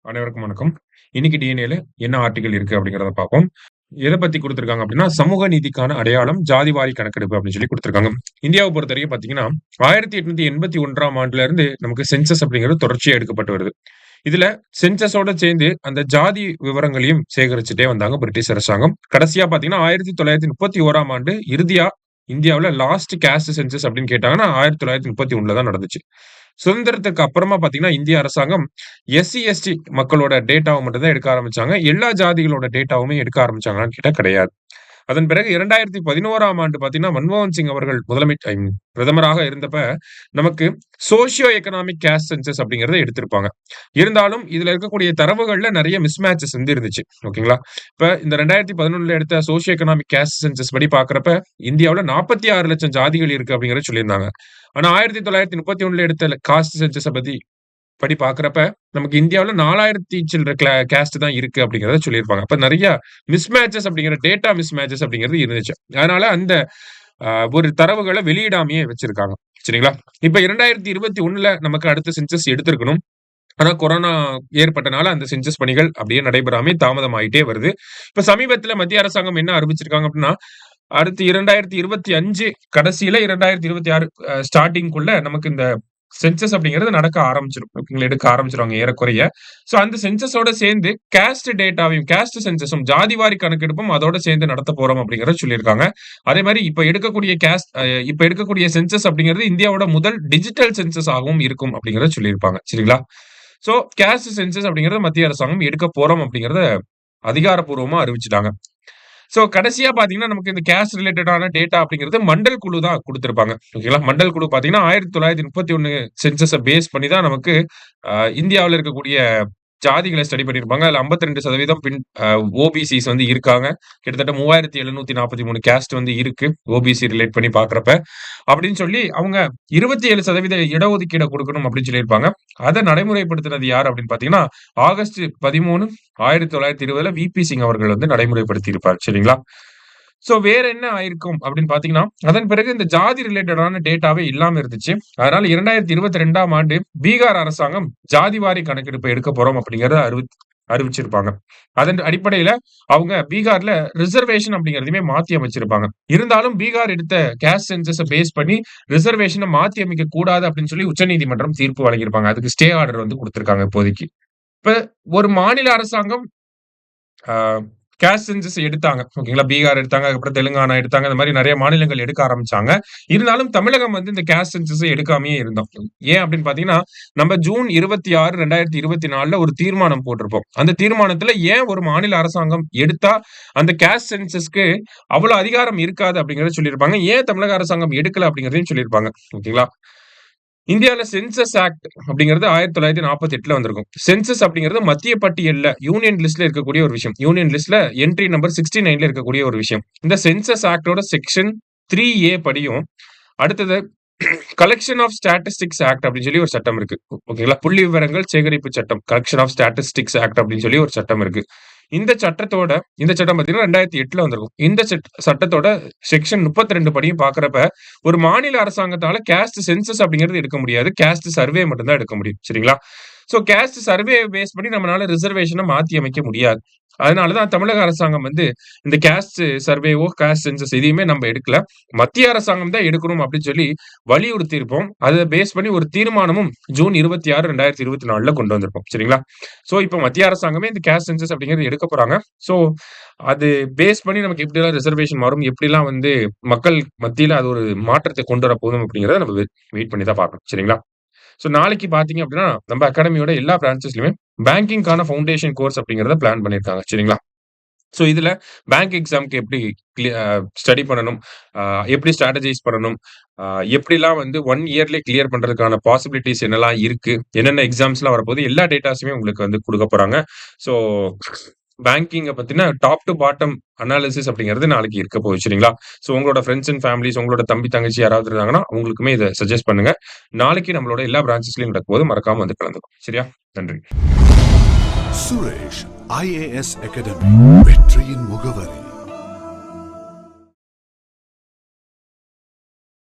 அனைவருக்கும் வணக்கம். இன்னைக்கு டிஎன்ஏல என்ன ஆர்டிகிள் இருக்கு அப்படிங்கிறத பார்ப்போம். எத பத்தி குடுத்திருக்காங்க அப்படின்னா, சமூக நீதிக்கான அடையாளம் ஜாதிவாரி கணக்கெடுப்பு அப்படின்னு சொல்லி குடுத்திருக்காங்க. இந்தியாவ பொறுத்தவரைக்கும் பார்த்தீங்கன்னா, 1881ஆம் ஆண்டுல இருந்து நமக்கு சென்சஸ் அப்படிங்கிறது தொடர்ச்சியா எடுக்கப்பட்டு வருது. இதுல சென்சஸோட சேர்ந்து அந்த ஜாதி விவரங்களையும் சேகரிச்சுட்டே வந்தாங்க பிரிட்டிஷ் அரசாங்கம். கடைசியா பார்த்தீங்கன்னா, 1931ஆம் ஆண்டு இறுதியா இந்தியாவுல லாஸ்ட் காஸ்ட் சென்சஸ் அப்படின்னு கேட்டாங்கன்னா, 1931ல தான் நடந்துச்சு. சுதந்திரத்துக்கு அப்புறமா பார்த்தீங்கன்னா, இந்திய அரசாங்கம் எஸ்சி, எஸ்டி மக்களோட டேட்டாவ மட்டும் தான் எடுக்க ஆரம்பிச்சாங்க. எல்லா ஜாதிகளோட டேட்டாவுமே எடுக்க ஆரம்பிச்சாங்களான்னு கேட்டா கிடையாது. அதன் பிறகு 2011ஆம் ஆண்டு பார்த்தீங்கன்னா, மன்மோகன் சிங் அவர்கள் பிரதமராக இருந்தப்ப, நமக்கு சோசியோ எக்கனாமிக் காஸ்ட் சென்சஸ் அப்படிங்கிறத எடுத்திருப்பாங்க. இருந்தாலும் இதுல இருக்கக்கூடிய தரவுகள்ல நெறைய மிஸ்மேட்சஸ் வந்து இருந்துச்சு. ஓகேங்களா? இப்ப இந்த 2011ல எடுத்த சோசியோ எக்கனாமிக் காஸ்ட் சென்சஸ் படி பார்க்கிறப்ப, இந்தியாவுல 46,00,000 ஜாதிகள் இருக்கு அப்படிங்கிறத சொல்லியிருந்தாங்க. ஆனா 1931ல எடுத்த காஸ்ட் சென்சஸ படி பார்க்கிறப்ப, நமக்கு இந்தியாவுல 4000 சில்ற காஸ்ட் தான் இருக்கு அப்படிங்கிறத சொல்லியிருப்பாங்க. அப்ப நெறைய மிஸ்மேட்சஸ் அப்படிங்கிற டேட்டா மிஸ்மேட்சஸ் அப்படிங்கிறது இருந்துச்சு. அதனால அந்த ஒரு தரவுகள வெளியிடாமயே வச்சிருக்காங்க. சரிங்களா? இப்ப 2021ல நமக்கு அடுத்த சென்சஸ் எடுத்திருக்கணும். ஆனா கொரோனா ஏற்பட்டனால அந்த சென்சஸ் பணிகள் அப்படியே நடைபெறாம தாமதமாயிட்டே வருது. இப்ப சமீபத்தில மத்திய அரசாங்கம் என்ன அறிவிச்சிருக்காங்க அப்படின்னா, அடுத்து 2025 கடைசியில 2026 ஸ்டார்ட்டிங்குள்ள நமக்கு இந்த சென்சஸ் அப்படிங்கிறது நடக்க ஆரம்பிச்சிரும். ஓகேங்களா? எடுக்க ஆரம்பிச்சுருவாங்க ஏறக்குறைய. சோ அந்த சென்சஸோட சேர்ந்து காஸ்ட் டேட்டாவையும் காஸ்ட் சென்சஸும் ஜாதிவாரி கணக்கெடுப்பும் அதோட சேர்ந்து நடத்தப் போறோம் அப்படிங்கிறத சொல்லியிருக்காங்க. அதே மாரி இப்ப எடுக்கக்கூடிய சென்சஸ் அப்படிங்கிறது இந்தியாவோட முதல் டிஜிட்டல் சென்சஸ் ஆகவும் இருக்கும் அப்படிங்கிறத சொல்லியிருப்பாங்க. சரிங்களா? சோ காஸ்ட் சென்சஸ் அப்படிங்கிறத மத்திய அரசாங்கம் எடுக்க போறோம் அப்படிங்கிறத அதிகாரப்பூர்வமா அறிவிச்சுட்டாங்க. சோ கடைசியா பார்த்தீங்கன்னா, நமக்கு இந்த காஸ்ட் ரிலேட்டடான டேட்டா அப்படிங்கிறது மண்டல் குழு தான் குடுத்திருப்பாங்க. ஓகேங்களா? மண்டல் குழு பார்த்தீங்கன்னா, 1931 சென்சஸ பேஸ் பண்ணி தான் நமக்கு இந்தியாவுல இருக்கக்கூடிய ஜாதிகள ஸ்டடி பண்ணியிருப்பாங்க. அதுல 52% பின் ஓபிசிஸ் வந்து இருக்காங்க. கிட்டத்தட்ட 3743 காஸ்ட் வந்து இருக்கு. ஓபிசி ரிலேட் பண்ணி பார்க்கிறப்ப. அப்படின்னு சொல்லி அவங்க 27% இடஒதுக்கீட குடுக்கணும் அப்படின்னு சொல்லியிருப்பாங்க. அத நடைமுறைப்படுத்தினது யார் அப்படின்னு பார்த்தீங்கன்னா, ஆகஸ்ட் 13, 1920ல விபி சிங் அவர்கள் வந்து நடைமுறைப்படுத்தி இருப்பார். சரிங்களா? சோ வேற என்ன ஆயிருக்கும் அப்படின்னு பார்த்தீங்கன்னா, அதன் பிறகு இந்த ஜாதி ரிலேட்டடான டேட்டாவே இல்லாம இருந்துச்சு. அதனால 2022ஆம் ஆண்டு பீகார் அரசாங்கம் ஜாதிவாரி கணக்கெடுப்பு எடுக்கப் போறோம் அப்படிங்கிறத அறிவிச்சிருப்பாங்க. அதன் அடிப்படையில அவங்க பீகார்ல ரிசர்வேஷன் அப்படிங்கிறதையுமே மாத்தி அமைச்சிருப்பாங்க. இருந்தாலும் பீகார் எடுத்த காஸ்ட் சென்சஸ பேஸ் பண்ணி ரிசர்வேஷன மாத்தி அமைக்க கூடாது அப்படின்னு சொல்லி உச்சநீதிமன்றம் தீர்ப்பு வழங்கியிருப்பாங்க. அதுக்கு ஸ்டே ஆர்டர் வந்து குடுத்திருக்காங்க இப்போதைக்கு. இப்ப ஒரு மாநில அரசாங்கம் ஆ காஸ்ட் சென்சஸ் எடுத்தாங்க. ஓகேங்களா? பீகார் எடுத்தாங்க. அதுக்கப்புறம் தெலுங்கானா எடுத்தாங்க. இந்த மாரி நெறைய மாநிலங்கள் எடுக்க ஆரம்பிச்சாங்க. இருந்தாலும் தமிழகம் வந்து இந்த காஸ்ட் சென்சஸ எடுக்காமயே இருந்தோம். ஏன் அப்படின்னு பார்த்தீங்கன்னா, நம்ம ஜூன் 26, 2024ல ஒரு தீர்மானம் போட்டிருப்போம். அந்த தீர்மானத்துல ஏன் ஒரு மாநில அரசாங்கம் எடுத்தா அந்த காஸ்ட் சென்சஸ்க்கு அவ்வளோ அதிகாரம் இருக்காது அப்படிங்கிறத சொல்லியிருப்பாங்க. ஏன் தமிழக அரசாங்கம் எடுக்கல அப்படிங்கிறதையும் சொல்லியிருப்பாங்க. ஓகேங்களா? இந்தியால சென்சஸ் ஆக்ட் அப்படிங்கிறது 1948ல வந்திருக்கும். சென்சஸ் அப்படிங்கிறது மத்திய பட்டியல்ல யூனியன் லிஸ்ட்ல இருக்கக்கூடிய ஒரு விஷயம். யூனியன் லிஸ்ட்ல என்ட்ரி நம்பர் 69ல இருக்கக்கூடிய ஒரு விஷயம். இந்த சென்சஸ் ஆக்ட்டோட செக்ஷன் 3A படியும் அடுத்தது கலெக்ஷன் ஆஃப் ஸ்டாட்டிஸ்டிக்ஸ் ஆக்ட் அப்படின்னு சொல்லி ஒரு சட்டம் இருக்கு. ஓகேங்களா? புள்ளி விவரங்கள் சேகரிப்பு சட்டம். கலெக்ஷன் ஆஃப் ஸ்டாட்டிஸ்டிக்ஸ் ஆக்ட் அப்படின்னு சொல்லி ஒரு சட்டம் இருக்கு. இந்த சட்டம் பார்த்தீங்கன்னா 2008ல வந்திருக்கும். இந்த சட்டத்தோட செக்ஷன் 32 படியும் பார்க்கிறப்ப, ஒரு மாநில அரசாங்கத்தால காஸ்ட் சென்சஸ் அப்படிங்கிறது எடுக்க முடியாது. காஸ்ட் சர்வே மட்டும் தான் எடுக்க முடியும். சரிங்களா? சோ காஸ்ட் சர்வே பேஸ் பண்ணி நம்மளால ரிசர்வேஷன மாத்தி அமைக்க முடியாது. அதனால தான் தமிழக அரசாங்கம் வந்து இந்த காஸ்ட் சர்வேவோ, காஸ்ட் சென்சஸ் எதையுமே நம்ம எடுக்கல. மத்திய அரசாங்கம் தான் எடுக்கணும் அப்படின்னு சொல்லி வலியுறுத்தி இருப்போம். அத பேஸ் பண்ணி ஒரு தீர்மானமும் ஜூன் 26, 2024ல கொண்டு வந்திருப்போம். சரிங்களா? சோ இப்ப மத்திய அரசாங்கமே இந்த காஸ்ட் சென்சஸ் அப்படிங்கிறது எடுக்க போறாங்க. சோ அது பேஸ் பண்ணி நமக்கு எப்படிலாம் ரிசர்வேஷன் மாறும், எப்படிலாம் வந்து மக்கள் மத்தியில அது ஒரு மாற்றத்தை கொண்டு வரப்போகும் அப்படிங்கிறத நம்ம வெயிட் பண்ணி தான் பார்க்கணும். சரிங்களா? சோ நாளைக்கு பார்த்தீங்க அப்படின்னா, நம்ம அகாடமியோட எல்லா பிரான்ச்சஸ்லயுமே பேங்கிங்கான ஃபவுண்டேஷன் கோர்ஸ் அப்படிங்கிறத பிளான் பண்ணியிருக்காங்க. சரிங்களா? சோ இதுல பேங்க் எக்ஸாம்க்கு எப்படி ஸ்டடி பண்ணணும், அ எப்படி ஸ்ட்ராட்டஜைஸ் பண்ணணும், அ எப்படிலாம் வந்து 1 இயர்லயே கிளியர் பண்றதுக்கான பாசிபிலிட்டீஸ் என்னலாம் இருக்கு, என்னென்ன எக்ஸாம்ஸ்லாம் வரப்போகுது, எல்லா டேட்டாஸுமே உங்களுக்கு வந்து குடுக்கப் போறாங்க. சோ பேங்கிங்க பத்தின டாப் டூ பாட்டம் அனாலிசிஸ் அப்படிங்கிறது நாளைக்கு இருக்க போகுது. சரிங்களா? சோ உங்களோட ஃபிரெண்ட்ஸ் அண்ட் ஃபேமிலிஸ், உங்களோட தம்பி, தங்கச்சி யாராவது இருந்தாங்கன்னா, அவங்களுக்குமே இத சஜெஸ்ட் பண்ணுங்க. நாளைக்கு நம்மளோட எல்லா பிரான்ச்சஸ்லயும் நடக்கும்போது மறக்காம வந்து கலந்துக்கோங்க. சரியா? நன்றி. சுரேஷ் IAS அகாடமி வெற்றியின் முகவரி.